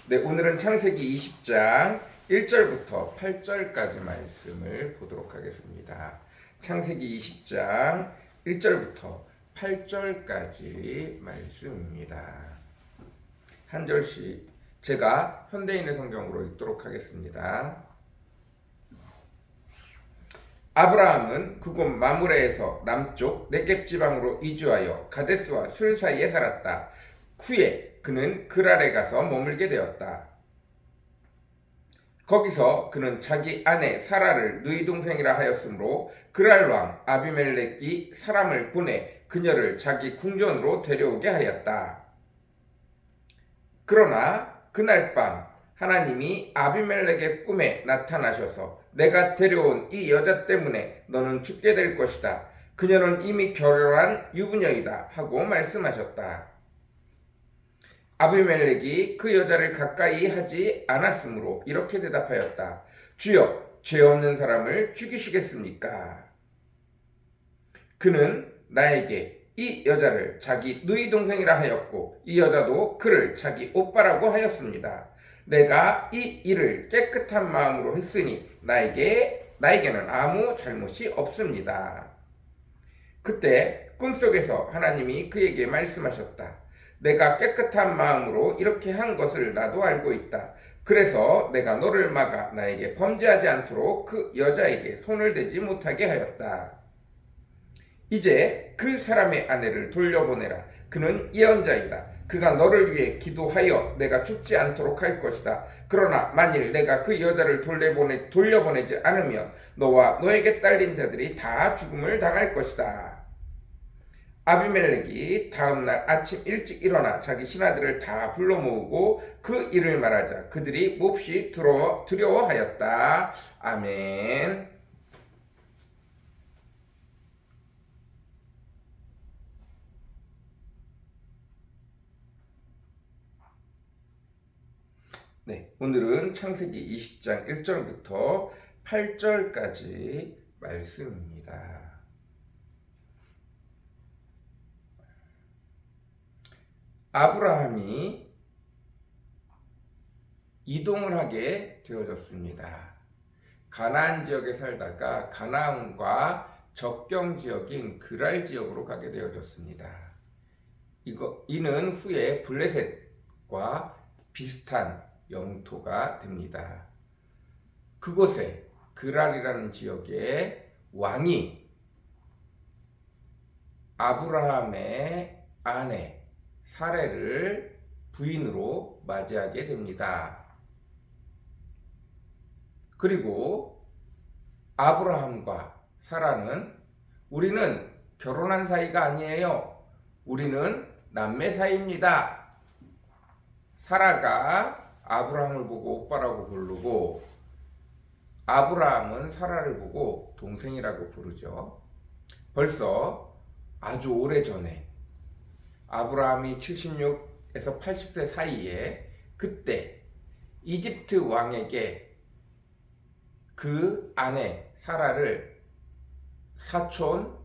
네, 오늘은 창세기 20장 1절부터 8절까지 말씀을 보도록 하겠습니다. 창세기 20장 1절부터 8절까지 말씀입니다. 한 절씩 제가 현대인의 성경으로 읽도록 하겠습니다. 아브라함은 그곳 마므레에서 남쪽 네겝 지방으로 이주하여 가데스와 술 사이에 살았다. 후에 그는 그랄에 가서 머물게 되었다. 거기서 그는 자기 아내 사라를 누이 동생이라 하였으므로 그랄 왕 아비멜렉이 사람을 보내 그녀를 자기 궁전으로 데려오게 하였다. 그러나 그날 밤 하나님이 아비멜렉의 꿈에 나타나셔서 내가 데려온 이 여자 때문에 너는 죽게 될 것이다. 그녀는 이미 결혼한 유부녀이다 하고 말씀하셨다. 아비멜렉이 그 여자를 가까이 하지 않았으므로 이렇게 대답하였다. 주여, 죄 없는 사람을 죽이시겠습니까? 그는 나에게 이 여자를 자기 누이 동생이라 하였고 이 여자도 그를 자기 오빠라고 하였습니다. 내가 이 일을 깨끗한 마음으로 했으니 나에게는 아무 잘못이 없습니다. 그때 꿈속에서 하나님이 그에게 말씀하셨다. 내가 깨끗한 마음으로 이렇게 한 것을 나도 알고 있다. 그래서 내가 너를 막아 나에게 범죄하지 않도록 그 여자에게 손을 대지 못하게 하였다. 이제 그 사람의 아내를 돌려보내라. 그는 예언자이다. 그가 너를 위해 기도하여 내가 죽지 않도록 할 것이다. 그러나 만일 내가 그 여자를 돌려보내지 않으면 너와 너에게 딸린 자들이 다 죽음을 당할 것이다. 아비멜렉이 다음날 아침 일찍 일어나 자기 신하들을 다 불러 모으고 그 일을 말하자 그들이 몹시 두려워하였다. 아멘. 네, 오늘은 창세기 20장 1절부터 8절까지 말씀입니다. 아브라함이 이동을 하게 되어졌습니다. 가나안 지역에 살다가 가나안과 접경 지역인 그랄 지역으로 가게 되어졌습니다. 이는 후에 블레셋과 비슷한 영토가 됩니다. 그곳에 그랄이라는 지역의 왕이 아브라함의 아내 사레를 부인으로 맞이하게 됩니다. 그리고 아브라함과 사라는 우리는 결혼한 사이가 아니에요. 우리는 남매 사이입니다. 사라가 아브라함을 보고 오빠라고 부르고 아브라함은 사라를 보고 동생이라고 부르죠. 벌써 아주 오래전에 아브라함이 76에서 80세 사이에 그때 이집트 왕에게 그 아내 사라를 사촌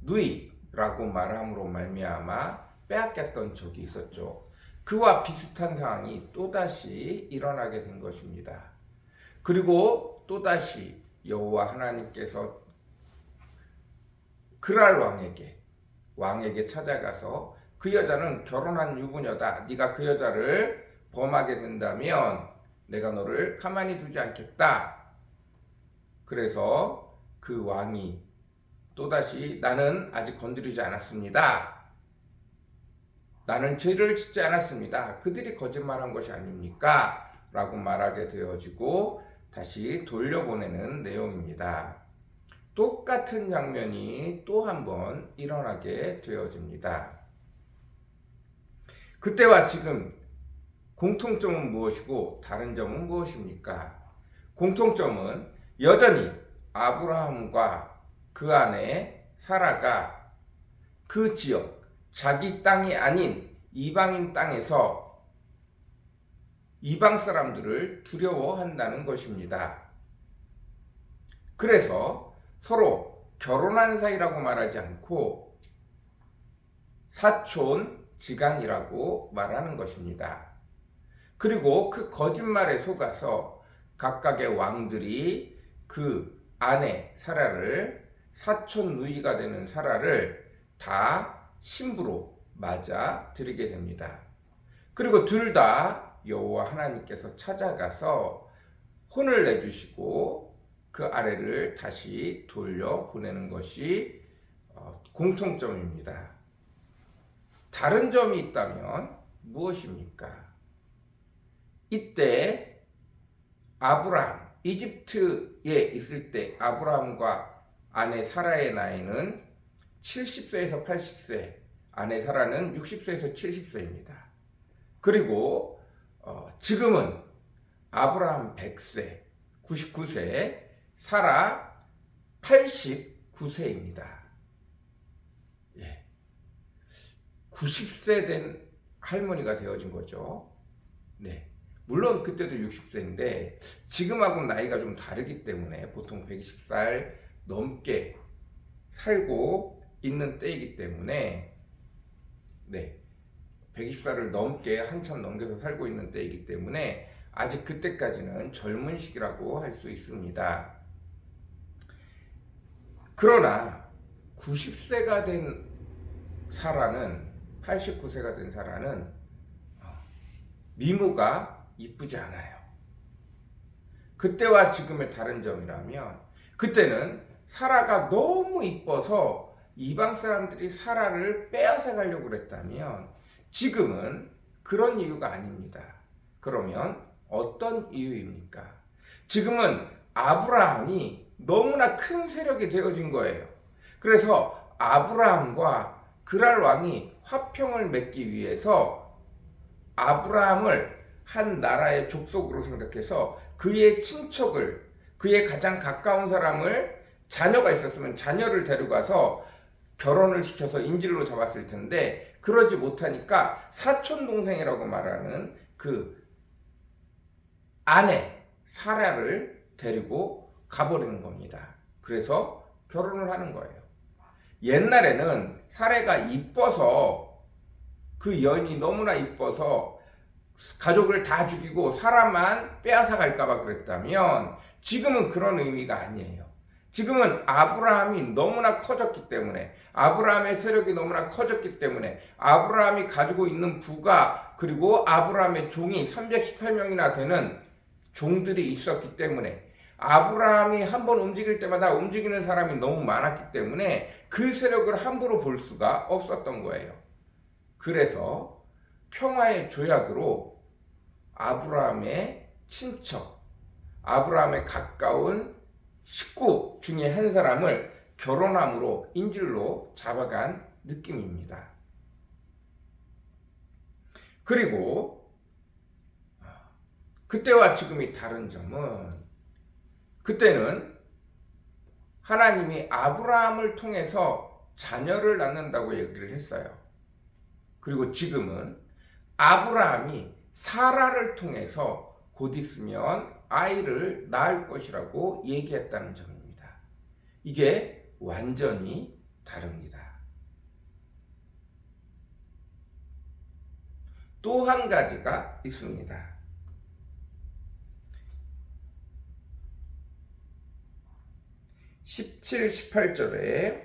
누이라고 말함으로 말미암아 빼앗겼던 적이 있었죠. 그와 비슷한 상황이 또다시 일어나게 된 것입니다. 그리고 또다시 여호와 하나님께서 그랄 왕에게 찾아가서 그 여자는 결혼한 유부녀다. 네가 그 여자를 범하게 된다면 내가 너를 가만히 두지 않겠다. 그래서 그 왕이 또다시 나는 아직 건드리지 않았습니다. 나는 죄를 짓지 않았습니다. 그들이 거짓말한 것이 아닙니까? 라고 말하게 되어지고 다시 돌려보내는 내용입니다. 똑같은 장면이 또 한 번 일어나게 되어집니다. 그때와 지금 공통점은 무엇이고 다른 점은 무엇입니까? 공통점은 여전히 아브라함과 그 아내 사라가 그 지역, 자기 땅이 아닌 이방인 땅에서 이방 사람들을 두려워한다는 것입니다. 그래서 서로 결혼한 사이라고 말하지 않고 사촌 지간이라고 말하는 것입니다. 그리고 그 거짓말에 속아서 각각의 왕들이 그 아내 사라를, 사촌 누이가 되는 사라를 다 신부로 맞아 드리게 됩니다. 그리고 둘 다 여호와 하나님께서 찾아가서 혼을 내주시고 그 아내를 다시 돌려보내는 것이 공통점입니다. 다른 점이 있다면 무엇입니까? 이때 아브라함, 이집트에 있을 때 아브라함과 아내 사라의 나이는 70세에서 80세, 아내 사라는 60세에서 70세입니다. 그리고 지금은 아브라함 100세, 99세, 사라 89세입니다. 예. 90세 된 할머니가 되어진 거죠. 네. 물론 그때도 60세인데 지금하고는 나이가 좀 다르기 때문에 보통 120살 넘게 살고 있는 때이기 때문에, 네, 120살을 넘게 한참 넘겨서 살고 있는 때이기 때문에 아직 그때까지는 젊은 시기라고 할 수 있습니다. 그러나 90세가 된 사라는, 89세가 된 사라는 미모가 이쁘지 않아요. 그때와 지금의 다른 점이라면, 그때는 사라가 너무 이뻐서 이방 사람들이 사라를 빼앗아 가려고 그랬다면 지금은 그런 이유가 아닙니다. 그러면 어떤 이유입니까? 지금은 아브라함이 너무나 큰 세력이 되어진 거예요. 그래서 아브라함과 그랄 왕이 화평을 맺기 위해서 아브라함을 한 나라의 족속으로 생각해서 그의 친척을, 그의 가장 가까운 사람을, 자녀가 있었으면 자녀를 데려가서 결혼을 시켜서 인질로 잡았을 텐데 그러지 못하니까 사촌 동생이라고 말하는 그 아내 사라를 데리고 가버리는 겁니다. 그래서 결혼을 하는 거예요. 옛날에는 사라가 이뻐서, 그 여인이 너무나 이뻐서 가족을 다 죽이고 사라만 빼앗아 갈까봐 그랬다면 지금은 그런 의미가 아니에요. 지금은 아브라함이 너무나 커졌기 때문에, 아브라함의 세력이 너무나 커졌기 때문에, 아브라함이 가지고 있는 부가, 그리고 아브라함의 종이 318명이나 되는 종들이 있었기 때문에, 아브라함이 한번 움직일 때마다 움직이는 사람이 너무 많았기 때문에 그 세력을 함부로 볼 수가 없었던 거예요. 그래서 평화의 조약으로 아브라함의 친척, 아브라함의 가까운 식구 중에 한 사람을 결혼함으로 인질로 잡아간 느낌입니다. 그리고 그때와 지금이 다른 점은, 그때는 하나님이 아브라함을 통해서 자녀를 낳는다고 얘기를 했어요. 그리고 지금은 아브라함이 사라를 통해서 곧 있으면 아이를 낳을 것이라고 얘기했다는 점입니다. 이게 완전히 다릅니다. 또 한 가지가 있습니다. 17, 18절에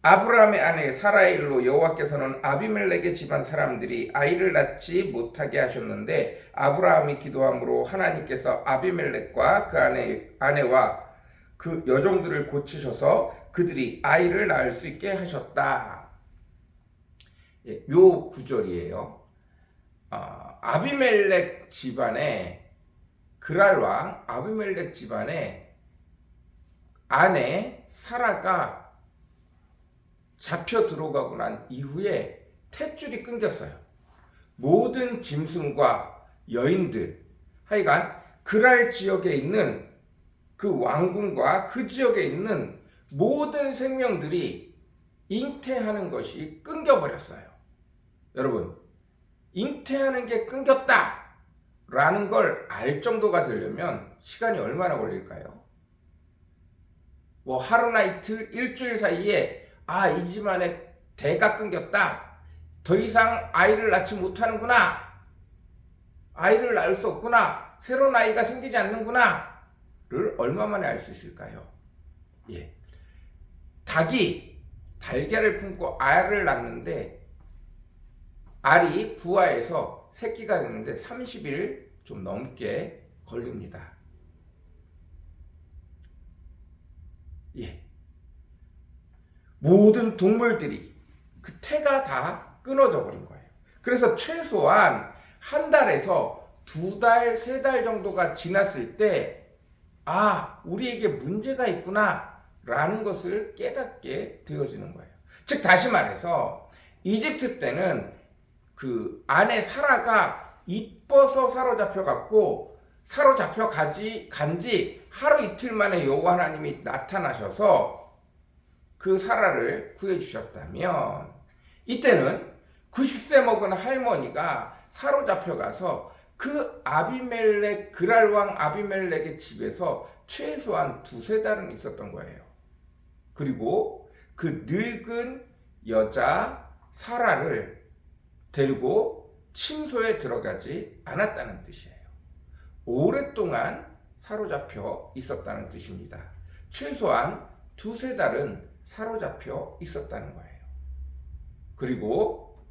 아브라함의 아내 사라의 일로 여호와께서는 아비멜렉의 집안 사람들이 아이를 낳지 못하게 하셨는데 아브라함이 기도함으로 하나님께서 아비멜렉과 그 아내와 그 여종들을 고치셔서 그들이 아이를 낳을 수 있게 하셨다. 요 구절이에요. 아비멜렉 집안에, 그랄 왕 아비멜렉 집안에 아내 사라가 잡혀 들어가고 난 이후에 탯줄이 끊겼어요. 모든 짐승과 여인들, 하여간 그랄 지역에 있는 그 왕궁과 그 지역에 있는 모든 생명들이 잉태하는 것이 끊겨버렸어요. 여러분, 잉태하는 게 끊겼다 라는 걸 알 정도가 되려면 시간이 얼마나 걸릴까요? 뭐 하루나 이틀, 일주일 사이에 이 집안에 대가 끊겼다, 더 이상 아이를 낳지 못하는구나, 아이를 낳을 수 없구나, 새로운 아이가 생기지 않는구나를 얼마 만에 알 수 있을까요? 예. 닭이 달걀을 품고 알을 낳는데 알이 부화해서 새끼가 되는데 30일 좀 넘게 걸립니다. 예. 모든 동물들이 그 태가 다 끊어져 버린 거예요. 그래서 최소한 한 달에서 2달, 3달 정도가 지났을 때, 우리에게 문제가 있구나 라는 것을 깨닫게 되어지는 거예요. 즉, 다시 말해서 이집트 때는 그 아내 사라가 이뻐서 사로잡혀 간지 하루 이틀 만에 여호와 하나님이 나타나셔서 그 사라를 구해주셨다면, 이때는 90세 먹은 할머니가 사로잡혀 가서 그 그랄 왕 아비멜렉의 집에서 최소한 2-3달은 있었던 거예요. 그리고 그 늙은 여자 사라를 데리고 침소에 들어가지 않았다는 뜻이에요. 오랫동안 사로잡혀 있었다는 뜻입니다. 최소한 2-3달은 사로잡혀 있었다는 거예요. 그리고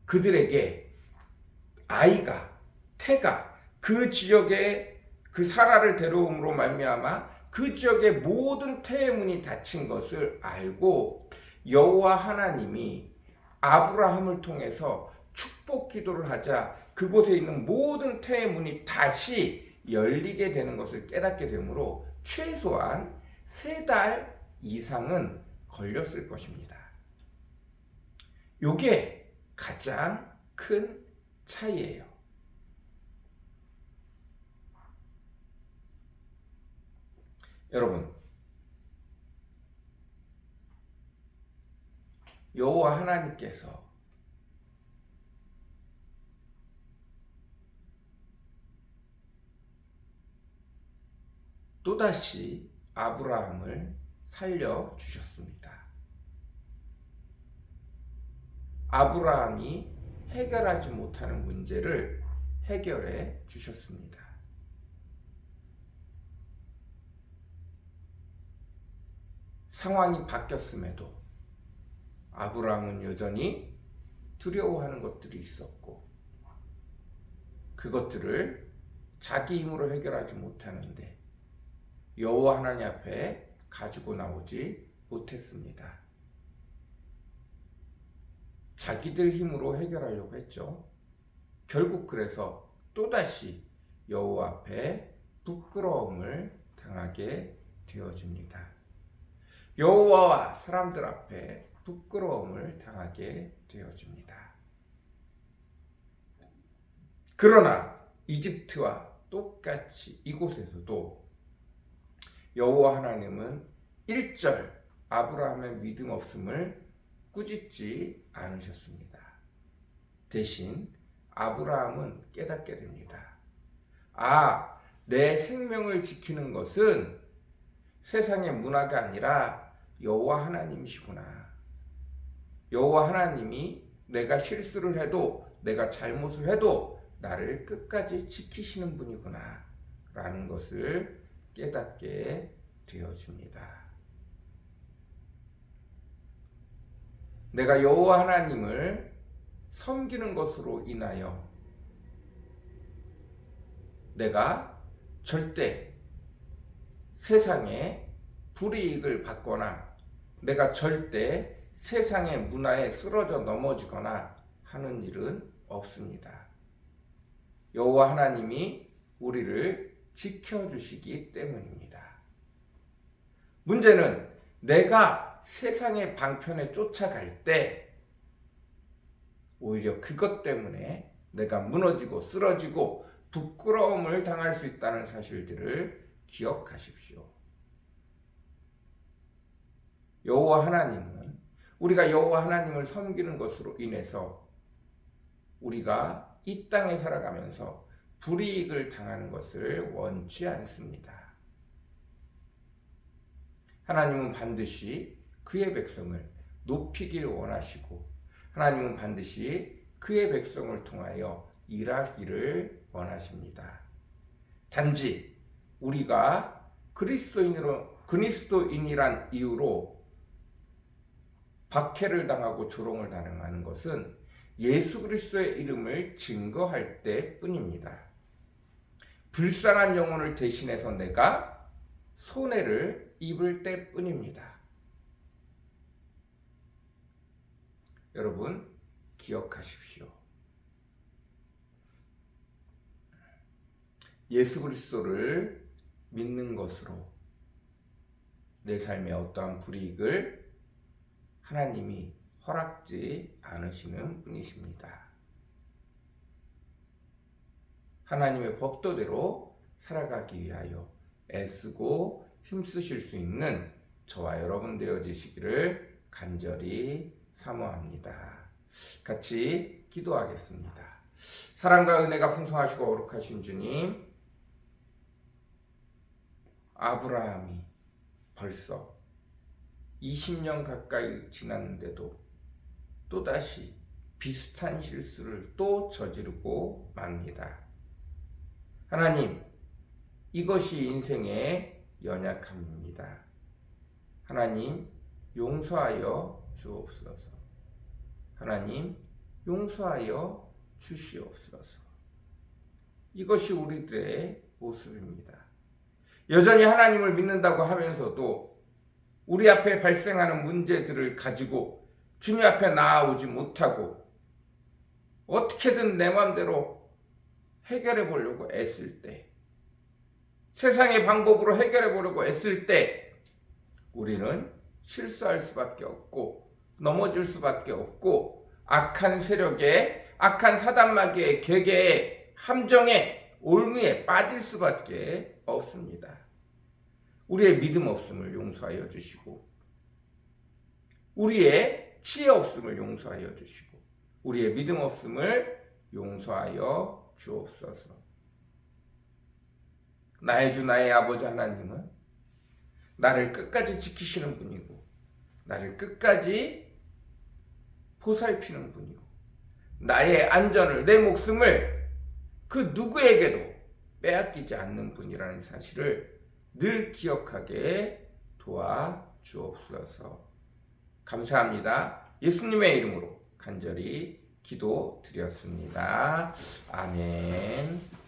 그들에게 태가 그 지역에 그 사라를 데려옴으로 말미암아 그 지역의 모든 태의 문이 닫힌 것을 알고 여호와 하나님이 아브라함을 통해서 축복 기도를 하자 그곳에 있는 모든 태의 문이 다시 열리게 되는 것을 깨닫게 되므로 최소한 3달 이상은 걸렸을 것입니다. 이게 가장 큰 차이예요. 여러분, 여호와 하나님께서 또다시 아브라함을 살려주셨습니다. 아브라함이 해결하지 못하는 문제를 해결해 주셨습니다. 상황이 바뀌었음에도 아브라함은 여전히 두려워하는 것들이 있었고 그것들을 자기 힘으로 해결하지 못하는데 여호와 하나님 앞에 가지고 나오지 못했습니다. 자기들 힘으로 해결하려고 했죠. 결국 그래서 또다시 여호와 앞에 부끄러움을 당하게 되어집니다. 여호와와 사람들 앞에 부끄러움을 당하게 되어집니다. 그러나 이집트와 똑같이 이곳에서도 여호와 하나님은 일절 아브라함의 믿음 없음을 꾸짖지 않으셨습니다. 대신 아브라함은 깨닫게 됩니다. 내 생명을 지키는 것은 세상의 문화가 아니라 여호와 하나님이시구나. 여호와 하나님이 내가 실수를 해도 내가 잘못을 해도 나를 끝까지 지키시는 분이구나 라는 것을 깨닫게 되어집니다. 내가 여호와 하나님을 섬기는 것으로 인하여 내가 절대 세상에 불이익을 받거나 내가 절대 세상의 문화에 쓰러져 넘어지거나 하는 일은 없습니다. 여호와 하나님이 우리를 지켜주시기 때문입니다. 문제는 내가 세상의 방편에 쫓아갈 때 오히려 그것 때문에 내가 무너지고 쓰러지고 부끄러움을 당할 수 있다는 사실들을 기억하십시오. 여호와 하나님은 우리가 여호와 하나님을 섬기는 것으로 인해서 우리가 이 땅에 살아가면서 불이익을 당하는 것을 원치 않습니다. 하나님은 반드시 그의 백성을 높이길 원하시고 하나님은 반드시 그의 백성을 통하여 일하기를 원하십니다. 단지 우리가 그리스도인이란 이유로 박해를 당하고 조롱을 당하는 것은 예수 그리스도의 이름을 증거할 때뿐입니다. 불쌍한 영혼을 대신해서 내가 손해를 입을 때뿐입니다. 여러분 기억하십시오. 예수 그리스도를 믿는 것으로 내 삶에 어떠한 불이익을 하나님이 허락지 않으시는 분이십니다. 하나님의 법도대로 살아가기 위하여 애쓰고 힘쓰실 수 있는 저와 여러분 되어지시기를 간절히 사모합니다. 같이 기도하겠습니다. 사랑과 은혜가 풍성하시고 거룩하신 주님, 아브라함이 벌써 20년 가까이 지났는데도 또다시 비슷한 실수를 또 저지르고 맙니다. 하나님, 이것이 인생의 연약함입니다. 하나님, 용서하여 주옵소서. 하나님, 용서하여 주시옵소서. 이것이 우리들의 모습입니다. 여전히 하나님을 믿는다고 하면서도 우리 앞에 발생하는 문제들을 가지고 주님 앞에 나아오지 못하고 어떻게든 내 마음대로 해결해 보려고 애쓸 때, 세상의 방법으로 해결해 보려고 애쓸 때 우리는 실수할 수밖에 없고 넘어질 수밖에 없고 악한 세력에, 악한 사단마귀의 계계에, 함정에, 올무에 빠질 수밖에 없습니다. 우리의 믿음 없음을 용서하여 주시고, 우리의 지혜 없음을 용서하여 주시고, 우리의 믿음 없음을 용서하여 주옵소서. 나의 주 나의 아버지 하나님은 나를 끝까지 지키시는 분이고, 나를 끝까지 보살피는 분이고, 나의 안전을, 내 목숨을 그 누구에게도 빼앗기지 않는 분이라는 사실을 늘 기억하게 도와주옵소서. 감사합니다. 예수님의 이름으로 간절히 기도드렸습니다. 아멘.